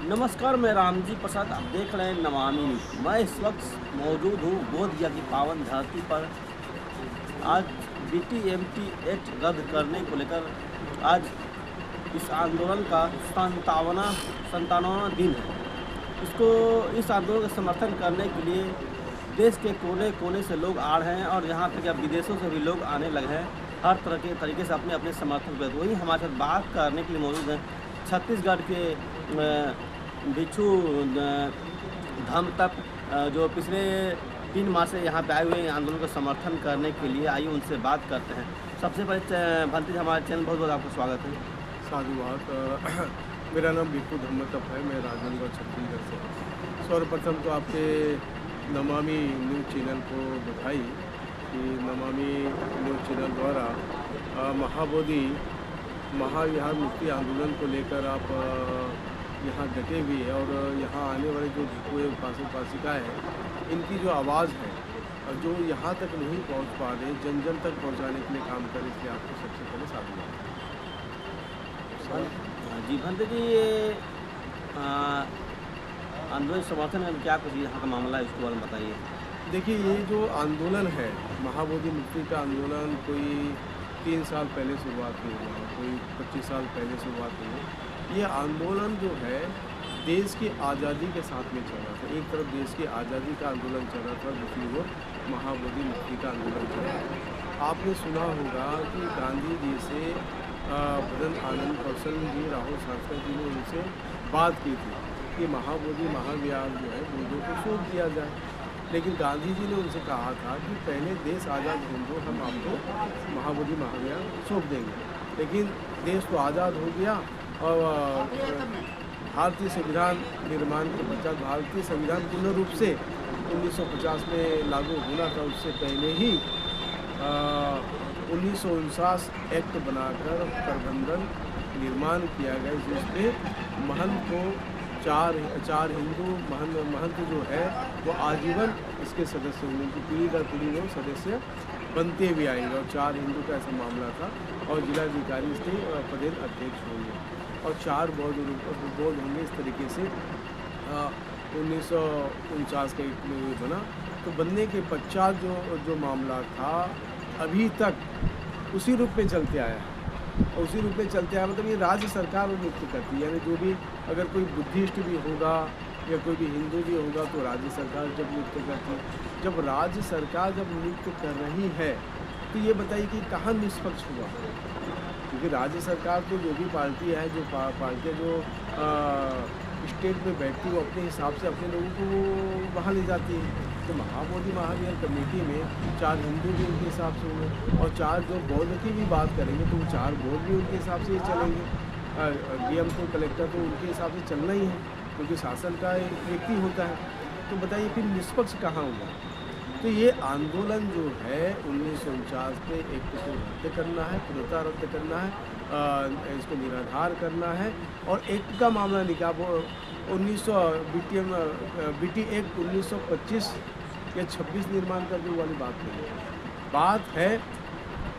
नमस्कार, मैं रामजी प्रसाद। आप देख रहे हैं नमामि न्यूज़। मैं इस वक्त मौजूद हूँ बोधगया की पावन धरती पर। आज बीटीएमटी एक्ट रद्द करने को लेकर आज इस आंदोलन का संतावना दिन है। इस आंदोलन का समर्थन करने के लिए देश के कोने कोने से लोग आ रहे हैं और यहाँ तक अब विदेशों से भी लोग आने लगे हैं। हर तरह के तरीके से अपने अपने समर्थन व्यक्त। वही हमारे साथ बात करने के लिए मौजूद हैं छत्तीसगढ़ के भिक्षु धाम तक जो पिछले 3 माह से यहाँ पे आए हुए आंदोलन का समर्थन करने के लिए आइए उनसे बात करते हैं। सबसे पहले भंती जी, हमारे चैनल बहुत बहुत आपका स्वागत है। साधुवाद। मेरा नाम भिक्षु धम्मतप है। मैं राजनांदगांव छत्तीसगढ़ से। सर्वप्रथम तो आपके नमामि न्यूज़ चैनल को बधाई कि नमामि न्यूज़ चैनल द्वारा महाबोधि महाविहार मुक्ति आंदोलन को लेकर आप यहाँ डटे हुए हैं और यहाँ आने वाले जो भिक्षु उपासक उपासिकाएँ हैं, इनकी जो आवाज़ है और जो यहाँ तक नहीं पहुँच पा रहे, जन जन तक पहुँचाने के लिए काम करें, इसलिए आपको सबसे पहले साधुवाद। जी भंते जी, ये आंदोलन समर्थन में क्या कुछ यहाँ का मामला है, इसके बारे में बताइए। देखिए, ये जो आंदोलन है महाबोधि मुक्ति का आंदोलन, कोई 3 साल पहले शुरुआत नहीं हुआ, कोई 25 साल पहले शुरुआत हुई। ये आंदोलन जो है देश की आज़ादी के साथ में चल रहा था। एक तरफ देश की आज़ादी का आंदोलन चल रहा था, दूसरी ओर महाबोधि मुक्ति का आंदोलन चल रहा था। आपने सुना होगा कि गांधी जी से भजन आनंद कौशल जी, राहुल सांसद जी ने उनसे बात की थी कि महाबोधि महाविहार जो है बुद्धों को सौंप दिया जाए। लेकिन गांधी जी ने उनसे कहा था कि पहले देश आज़ाद होने दो, हम आपको महाबोधि महाविहार सौंप देंगे। लेकिन देश तो आज़ाद हो गया और भारतीय संविधान निर्माण के पश्चात भारतीय संविधान पूर्ण रूप से 1950 में लागू होना था। उससे पहले ही 1949 एक्ट बनाकर प्रबंधन निर्माण किया गया, जिसमें महंत को चार हिंदू महंत जो है वो आजीवन इसके सदस्य होंगे, उनकी पीढ़ी दर पीढ़ी वो सदस्य बनते हुए आएंगे। और 4 हिंदू का ऐसा मामला था और जिलाधिकारी से पदेन अध्यक्ष होंगे और 4 बौद्ध होंगे। इस तरीके से 1949 का एक में बना। तो बनने के पश्चात जो मामला था अभी तक उसी रूप में चलते आया है। और उसी रूप में चलते आया मतलब ये राज्य सरकार नियुक्त करती है। यानी जो भी अगर कोई बुद्धिस्ट भी होगा या कोई भी हिंदू भी होगा तो राज्य सरकार जब नियुक्त करती है। जब राज्य सरकार जब नियुक्त कर रही है तो ये बताइए कि कहाँ निष्पक्ष हुआ, क्योंकि राज्य सरकार तो जो भी पार्टी है, जो पार्टियाँ जो स्टेट में बैठती है, वो अपने हिसाब से अपने लोगों को वहाँ ले जाती है। तो महाबोधि महाविहार कमेटी में 4 हिंदू भी उनके हिसाब से होंगे और 4 जो बौद्ध की भी बात करेंगे तो 4 बौद्ध भी उनके हिसाब से ही चलेंगे। डीएम तो कलेक्टर तो उनके हिसाब से चलना ही है, क्योंकि शासन का एक व्यक्ति होता है। तो बताइए फिर निष्पक्ष कहाँ हुआ। तो ये आंदोलन जो है 1949 पे एक्ट को रद्द करना है, पूर्णतः रद्द करना है, इसको निराधार करना है। और एक्ट का मामला निकाह वो बीटी एक्ट 1925 या 26 निर्माण करने वाली बात नहीं है। बात है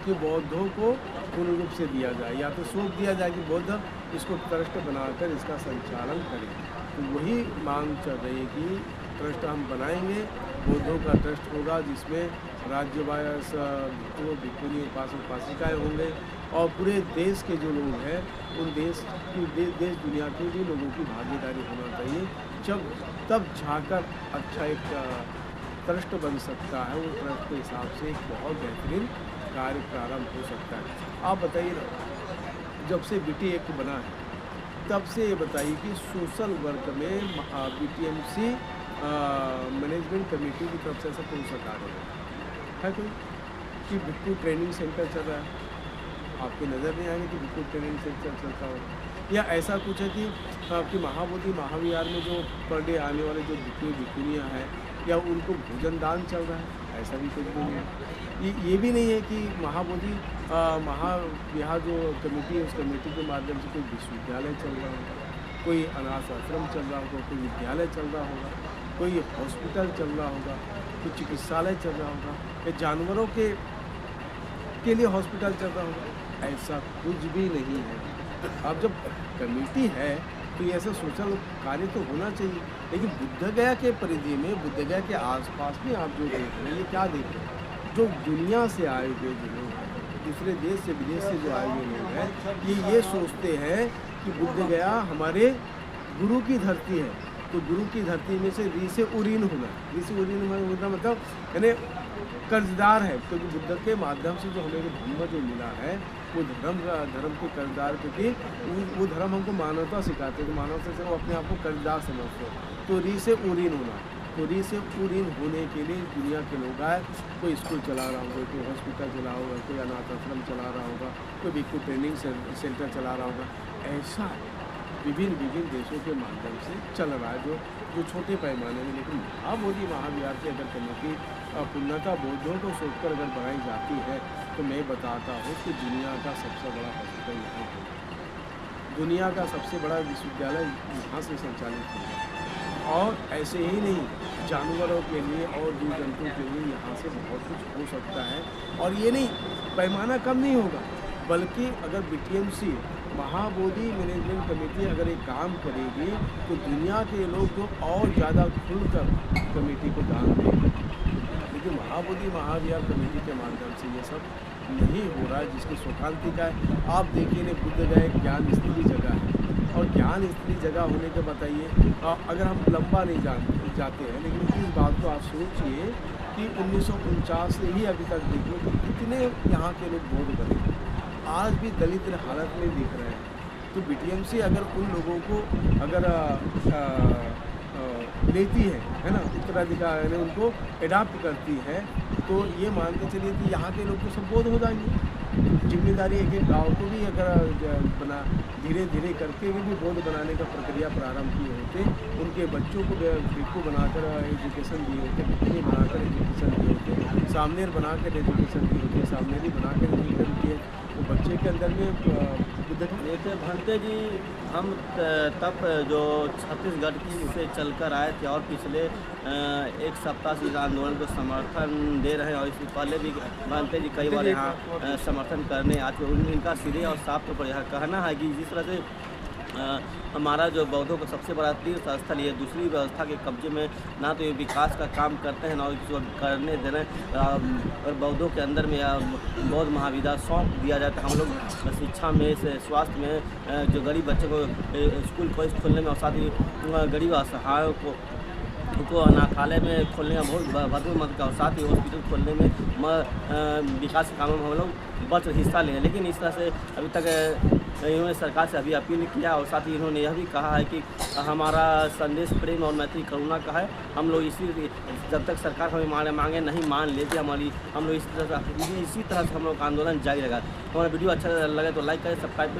कि बौद्धों को पूर्ण रूप से दिया जाए, या तो सौंप दिया जाए कि बौद्ध इसको ट्रस्ट बनाकर इसका संचालन करें। तो वही मांग चल रही है कि ट्रस्ट हम बनाएंगे, बौद्धों का ट्रस्ट होगा जिसमें राज्यवास भिक्षुनी उपासक उपासिकाएँ होंगे और पूरे देश के जो लोग हैं उन देश दुनिया के भी लोगों की भागीदारी होना चाहिए। तब जाकर अच्छा एक ट्रस्ट बन सकता है। वो ट्रस्ट के हिसाब से एक बहुत बेहतरीन कार्य प्रारंभ हो सकता है। आप बताइए ना, जब से बीटी एक्ट बना है तब से ये बताइए कि सोशल वर्क में बीटीएमसी मैनेजमेंट कमेटी की तरफ से ऐसा कौन सा कार्य है कोई कि भिक्षु ट्रेनिंग सेंटर चल रहा है? आपकी नज़र नहीं आएगी कि भिक्षु ट्रेनिंग सेंटर चलता हो, या ऐसा कुछ है कि महाबोधि महाविहार में जो पर डे आने वाले जो भिक्षु भिक्षुनियाँ हैं या उनको भोजन दान चल रहा है? ऐसा भी कुछ भी नहीं है। ये भी नहीं है कि महाबोधि महाविहार जो कमेटी है उस कमेटी के माध्यम से कोई विश्वविद्यालय चल रहा होगा, कोई अनाथ आश्रम चल रहा होगा, कोई विद्यालय चल रहा होगा, कोई हॉस्पिटल चल रहा होगा, कोई चिकित्सालय चल रहा होगा, या जानवरों के लिए हॉस्पिटल चल रहा होगा। ऐसा कुछ भी नहीं है। अब जब कमेटी है तो ये ऐसा सोशल कार्य तो होना चाहिए। लेकिन बुद्ध गया के परिधि में, बुद्ध गया के आसपास में आप जो देख रहे हैं, ये क्या देख रहे हैं? जो दुनिया से आए हुए जो लोग हैं, दूसरे देश से विदेश से जो आए हुए लोग हैं, ये सोचते हैं कि बुद्ध गया हमारे गुरु की धरती है। तो गुरु की धरती में से री से उरीन होना, री से उरीन होना मतलब यानी कर्जदार है, क्योंकि बुद्ध के माध्यम से जो हमें धर्म जो मिला है वो धर्म के कर्जदार, क्योंकि वो धर्म हमको मानवता सिखाते हैं। तो मानवता से वो अपने आप को कर्जदार समझते हैं। तो री से उरीन होना, तो री से उरीन होने के लिए दुनिया के लोग आए, कोई स्कूल चला रहा होगा, कोई हॉस्पिटल चला होगा, कोई अनाथ आश्रम चला रहा होगा, कोई भिक्षु ट्रेनिंग सेंटर चला रहा होगा। ऐसा विभिन्न देशों के माध्यम से चल रहा है, जो छोटे पैमाने में। लेकिन महाबोधि महाविहार की अगर कमेटी पूर्णतः बौद्धों को सोचकर अगर बनाई जाती है, तो मैं बताता हूँ कि दुनिया का सबसे बड़ा हॉस्पिटल यहाँ है, दुनिया का सबसे बड़ा विश्वविद्यालय यहाँ से संचालित होगा। और ऐसे ही नहीं, जानवरों के लिए और जीव जंतुओं के लिए यहाँ से बहुत कुछ हो सकता है। और ये नहीं, पैमाना कम नहीं होगा, बल्कि अगर BTMC महाबोधि मैनेजमेंट कमेटी अगर एक काम करेगी, तो दुनिया के लोग तो और ज़्यादा खुलकर कमेटी को दान देंगे। लेकिन महाबोधि महाविहार कमेटी के माध्यम से ये सब नहीं हो रहा है, जिसकी स्वकांति का है। आप देखिए ना, बुद्ध गया एक ज्ञान स्थली जगह है, और ज्ञान स्थली जगह होने के बताइए, अगर हम लंबा नहीं जाते हैं, लेकिन इस बात को आप सोचिए कि 1949 से ही अभी तक देखिए कि कितने यहाँ के लोग बौद्ध बने, आज भी दलित हालत में दिख रहे हैं। तो BTMC अगर उन लोगों को अगर लेती है ना, उत्तराधिकार यानी उनको एडाप्ट करती है, तो ये मान के चलिए कि यहाँ के लोग तो सब बौद्ध हो जाएंगे। जिम्मेदारी एक एक गाँव को भी अगर बना धीरे धीरे करके भी बौद्ध बनाने का प्रक्रिया प्रारंभ किए होते, उनके बच्चों को भिक्षु बनाकर एजुकेशन दिए होते, भिक्षु बनाकर एजुकेशन दिए होते, सामनेर बनाकर एजुकेशन दिए होते, सामनेरी बनाकर एजुकेशन दिए, तो बच्चे के अंदर में बुद्ध देखिए भंते जी, हम तब जो छत्तीसगढ़ की से चलकर आए थे और पिछले एक सप्ताह से इस आंदोलन को समर्थन दे रहे हैं, और इससे पहले भी भंते जी कई बार यहाँ समर्थन करने आते हैं। इनका सीधे और साफ तौर पर यह कहना है कि जिस तरह से हमारा जो बौद्धों का सबसे बड़ा तीर्थ स्थल ये दूसरी व्यवस्था के कब्जे में ना तो ये विकास का काम करते हैं, ना इसको करने दे रहे हैं। और बौद्धों के अंदर में बौद्ध महाविद्यालय सौंप दिया जाता है। हम लोग शिक्षा में से स्वास्थ्य में जो गरीब बच्चों को स्कूल कॉलेज खोलने में, और साथ ही गरीब असहायों को अनाथालय में खोलने में बहुत भरपूर मदद का, और साथ ही हॉस्पिटल खोलने में विकास के कामों में हम लोग बढ़ हिस्सा लें। लेकिन इस तरह से अभी तक इन्होंने सरकार से अभी अपील किया, और साथ ही इन्होंने यह भी कहा है कि हमारा संदेश प्रेम और मैत्री करुणा का है। हम लोग जब तक सरकार हमें मांगे नहीं मान लेती, हम लोग इसी तरह से हम लोग आंदोलन जारी रहेगा। हमारा वीडियो अच्छा लगे तो लाइक करें, सब्सक्राइब करें।